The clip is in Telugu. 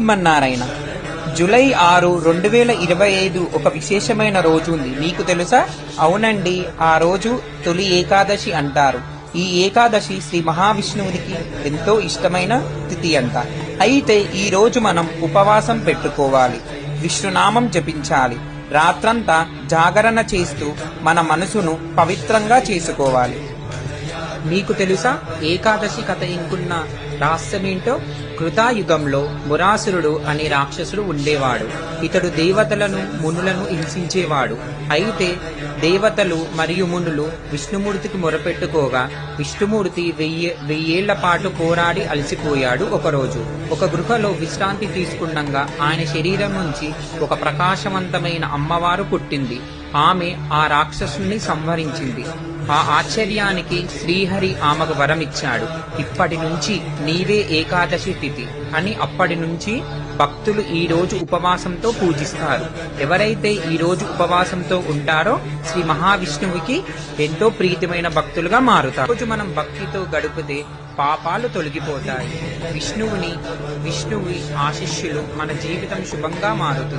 శ్రీమన్నారాయణ. జూలై 6, 2025 ఒక విశేషమైన రోజు ఉంది. మీకు తెలుసా? అవునండి, ఆ రోజు తొలి ఏకాదశి అంటారు. ఈ ఏకాదశి శ్రీ మహావిష్ణువునికి ఎంతో ఇష్టమైన తిథి అంట. అయితే ఈ రోజు మనం ఉపవాసం పెట్టుకోవాలి, విష్ణునామం జపించాలి, రాత్రంతా జాగరణ చేస్తూ మన మనసును పవిత్రంగా చేసుకోవాలి. మీకు తెలుసా ఏకాదశి కథ ఇంకున్న రహస్యమేంటో? కృతాయుగంలో మురాసురుడు అనే రాక్షసుడు ఉండేవాడు. ఇతడు దేవతలను మునులను హింసించేవాడు. అయితే దేవతలు మరియు మునులు విష్ణుమూర్తికి మొరపెట్టుకోగా విష్ణుమూర్తి వెయ్యేళ్ల పాటు పోరాడి అలసిపోయాడు. ఒకరోజు ఒక గృహలో విశ్రాంతి తీసుకుండగా ఆయన శరీరం నుంచి ఒక ప్రకాశవంతమైన అమ్మవారు పుట్టింది. ఆమె ఆ రాక్షసుని సంహరించింది. ఆ ఆశ్చర్యానికి శ్రీహరి ఆమెకు వరమిచ్చాడు. ఇప్పటి నుంచి నీవే ఏకాదశి తిథి అని. అప్పటి నుంచి భక్తులు ఈ రోజు ఉపవాసంతో పూజిస్తారు. ఎవరైతే ఈ రోజు ఉపవాసంతో ఉంటారో శ్రీ మహావిష్ణువుకి ఎంతో ప్రీతిమైన భక్తులుగా మారుతారు. రోజు మనం భక్తితో గడిపితే పాపాలు తొలగిపోతాయి. విష్ణువి ఆశీస్సులు మన జీవితం శుభంగా మారుతుంది.